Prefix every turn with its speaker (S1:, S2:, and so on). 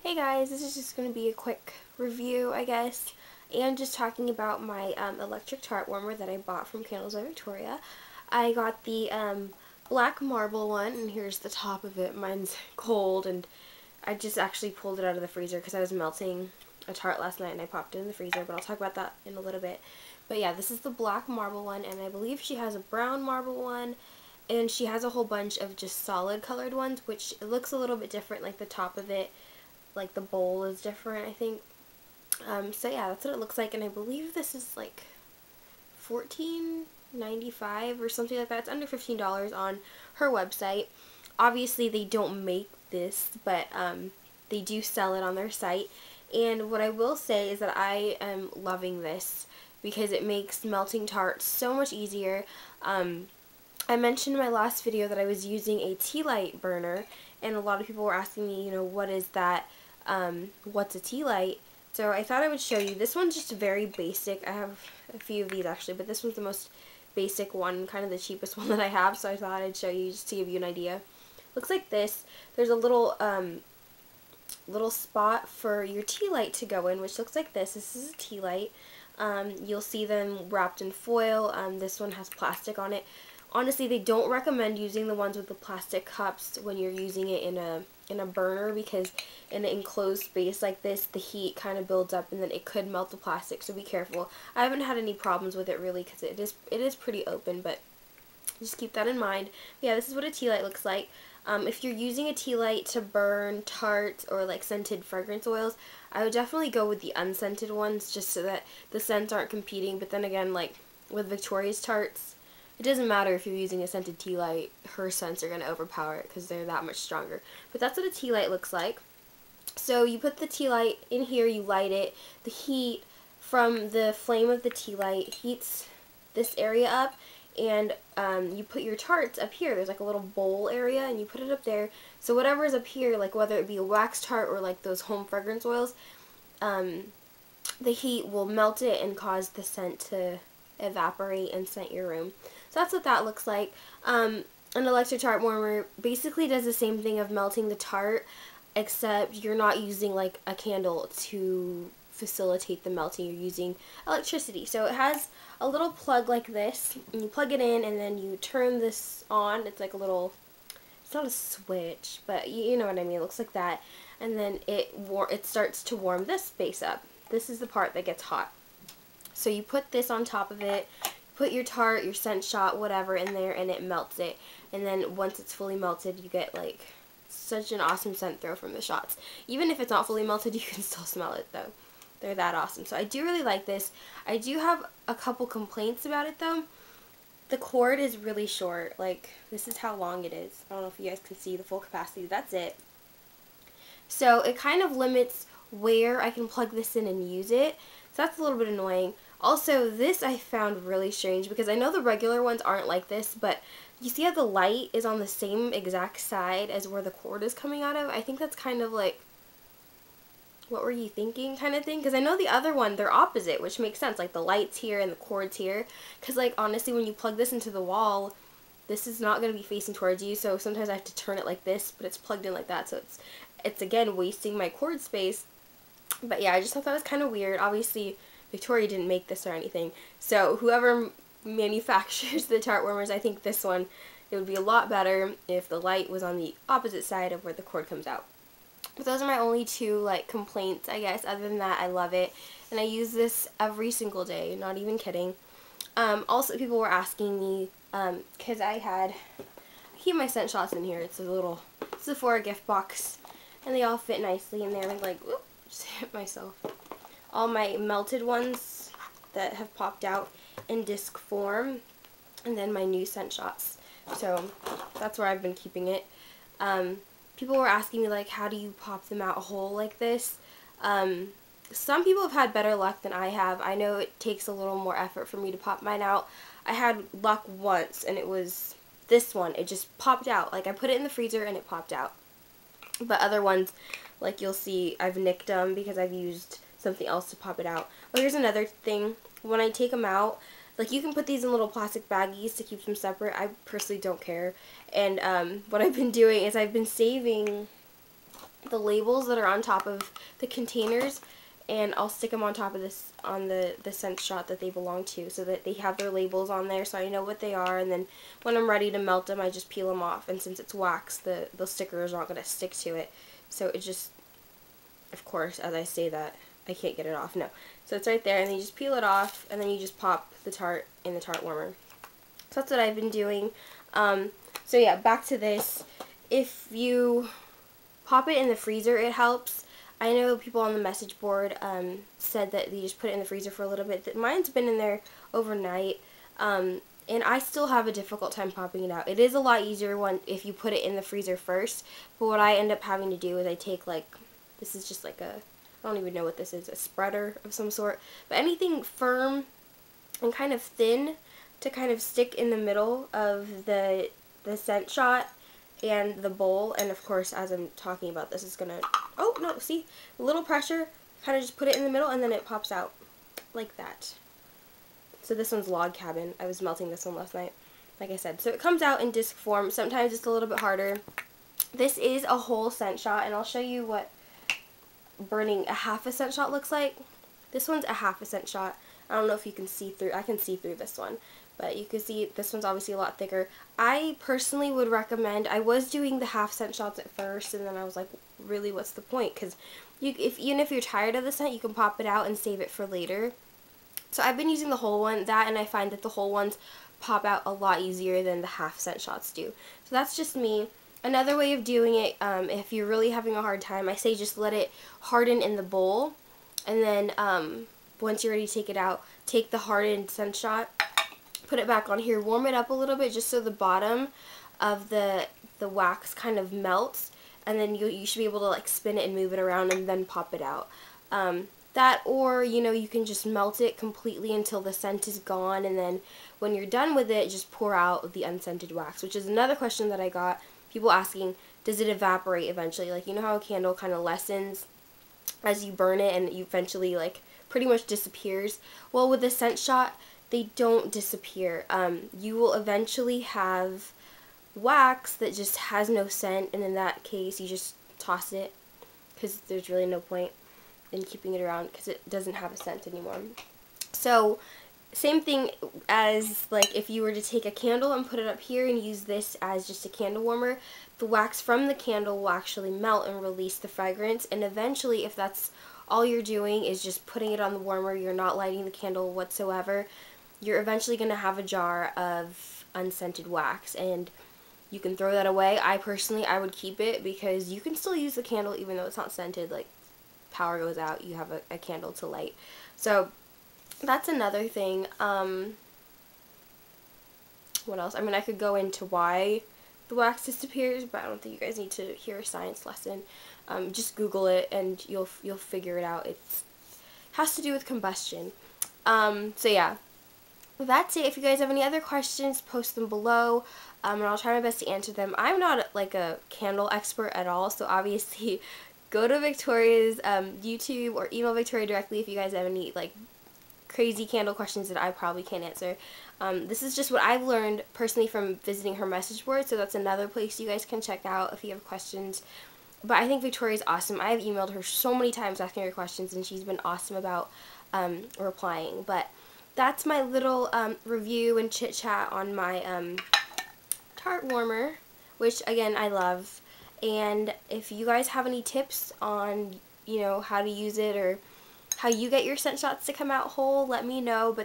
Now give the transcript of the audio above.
S1: Hey guys, this is just going to be a quick review, I guess, and just talking about my electric tart warmer that I bought from Candles by Victoria. I got the black marble one, and here's the top of it. Mine's cold, and I just actually pulled it out of the freezer because I was melting a tart last night and I popped it in the freezer, but I'll talk about that in a little bit. But yeah, this is the black marble one, and I believe she has a brown marble one, and she has a whole bunch of just solid colored ones, which it looks a little bit different, like the top of it. Like the bowl is different, I think. So yeah, that's what it looks like, and I believe this is like $14.95 or something like that. It's under $15 on her website. Obviously, they don't make this, but they do sell it on their site. And what I will say is that I am loving this because it makes melting tarts so much easier. I mentioned in my last video that I was using a tea light burner, and a lot of people were asking me, what is that? What's a tea light? So I thought I would show you. This one's just very basic. I have a few of these actually, but this one's the most basic one, kind of the cheapest one that I have, so I thought I'd show you just to give you an idea. Looks like this. There's a little spot for your tea light to go in, which looks like this. This is a tea light. You'll see them wrapped in foil. This one has plastic on it. Honestly, they don't recommend using the ones with the plastic cups when you're using it in a burner, because in an enclosed space like this, the heat kind of builds up and then it could melt the plastic, so be careful. I haven't had any problems with it really because it is pretty open, but just keep that in mind. Yeah, this is what a tea light looks like. If you're using a tea light to burn tarts or like scented fragrance oils, I would definitely go with the unscented ones just so that the scents aren't competing. But then again, like with Victoria's tarts, it doesn't matter if you're using a scented tea light, her scents are going to overpower it because they're that much stronger. But that's what a tea light looks like. So you put the tea light in here, you light it. The heat from the flame of the tea light heats this area up, and you put your tarts up here. There's like a little bowl area, and you put it up there. So whatever is up here, like whether it be a wax tart or like those home fragrance oils, the heat will melt it and cause the scent to evaporate and scent your room. So that's what that looks like. An electric tart warmer basically does the same thing of melting the tart, except you're not using like a candle to facilitate the melting. You're using electricity. So it has a little plug like this, and you plug it in and then you turn this on. It's like a little, it's not a switch, but you know what I mean. It looks like that. And then it starts to warm this space up. This is the part that gets hot. So you put this on top of it, put your tart, your scent shot, whatever in there, and it melts it. And then once it's fully melted, you get like such an awesome scent throw from the shots. Even if it's not fully melted, you can still smell it though. They're that awesome. So I do really like this. I do have a couple complaints about it though. The cord is really short. Like, this is how long it is. I don't know if you guys can see the full capacity. That's it. So it kind of limits where I can plug this in and use it. So that's a little bit annoying. Also, this I found really strange because I know the regular ones aren't like this, but you see how the light is on the same exact side as where the cord is coming out of? I think that's kind of like, what were you thinking kind of thing? Because I know the other one, they're opposite, which makes sense. Like the light's here and the cord's here. Because like honestly, when you plug this into the wall, this is not going to be facing towards you. So sometimes I have to turn it like this, but it's plugged in like that. So it's again wasting my cord space. But yeah, I just thought that was kind of weird. Obviously, Victoria didn't make this or anything. So whoever manufactures the tart warmers, I think this one, it would be a lot better if the light was on the opposite side of where the cord comes out. But those are my only two like complaints, I guess. Other than that, I love it. And I use this every single day, not even kidding. Also, people were asking me, because I keep my scent shots in here. It's a little Sephora gift box. And they all fit nicely in there. Like, whoop, just hit myself. All my melted ones that have popped out in disc form. And then my new scent shots. So that's where I've been keeping it. People were asking me, like, how do you pop them out whole like this? Some people have had better luck than I have. I know it takes a little more effort for me to pop mine out. I had luck once, and it was this one. It just popped out. Like, I put it in the freezer, and it popped out. But other ones, like you'll see, I've nicked them because I've used something else to pop it out. Oh, here's another thing. When I take them out, like you can put these in little plastic baggies to keep them separate. I personally don't care. And what I've been doing is I've been saving the labels that are on top of the containers, and I'll stick them on top of this, on the scent shot that they belong to, so that they have their labels on there so I know what they are, and then when I'm ready to melt them I just peel them off, and since it's wax the sticker is not going to stick to it, so it just, of course, as I say that, I can't get it off, no. So it's right there, and then you just peel it off, and then you just pop the Tart in the Tart warmer. So that's what I've been doing. So yeah, back to this. If you pop it in the freezer, it helps. I know people on the message board said that they just put it in the freezer for a little bit. Mine's been in there overnight, and I still have a difficult time popping it out. It is a lot easier if you put it in the freezer first, but what I end up having to do is I take, like, this is just like a, I don't even know what this is, a spreader of some sort, but anything firm and kind of thin to kind of stick in the middle of the scent shot and the bowl, and of course as I'm talking about this, it's gonna, oh no, see, a little pressure, kind of just put it in the middle and then it pops out like that. So this one's Log Cabin. I was melting this one last night, like I said. So it comes out in disc form. Sometimes it's a little bit harder. This is a whole scent shot, and I'll show you what burning a half a scent shot looks like. This one's a half a scent shot. I don't know if you can see through, I can see through this one, but you can see this one's obviously a lot thicker. I personally would recommend, I was doing the half scent shots at first, and then I was like, really, what's the point? Because even if you're tired of the scent, you can pop it out and save it for later. So I've been using the whole one, and I find that the whole ones pop out a lot easier than the half scent shots do. So that's just me. Another way of doing it, if you're really having a hard time, I say just let it harden in the bowl, and then once you're ready to take it out, take the hardened scent shot, put it back on here, warm it up a little bit just so the bottom of the wax kind of melts, and then you should be able to like spin it and move it around and then pop it out. That, or you can just melt it completely until the scent is gone, and then when you're done with it, just pour out the unscented wax, which is another question that I got. People asking, does it evaporate eventually? Like, you know how a candle kind of lessens as you burn it and you eventually like pretty much disappears? Well, with the scent shot, they don't disappear. You will eventually have wax that just has no scent, and in that case you just toss it because there's really no point in keeping it around because it doesn't have a scent anymore. So same thing as like if you were to take a candle and put it up here and use this as just a candle warmer, the wax from the candle will actually melt and release the fragrance, and eventually, if that's all you're doing is just putting it on the warmer, you're not lighting the candle whatsoever, you're eventually going to have a jar of unscented wax, and you can throw that away. I would keep it because you can still use the candle even though it's not scented. Like, power goes out, you have a candle to light. So that's another thing. What else? I mean, I could go into why the wax disappears, but I don't think you guys need to hear a science lesson. Just Google it and you'll figure it out. It has to do with combustion. So yeah, that's it. If you guys have any other questions, post them below, and I'll try my best to answer them. I'm not like a candle expert at all, so obviously go to Victoria's YouTube or email Victoria directly if you guys have any like crazy candle questions that I probably can't answer. This is just what I've learned personally from visiting her message board, so that's another place you guys can check out if you have questions. But I think Victoria's awesome. I've emailed her so many times asking her questions, and she's been awesome about replying. But that's my little review and chit chat on my Tart warmer, which again I love. And if you guys have any tips on how to use it or how you get your scent shots to come out whole, let me know. But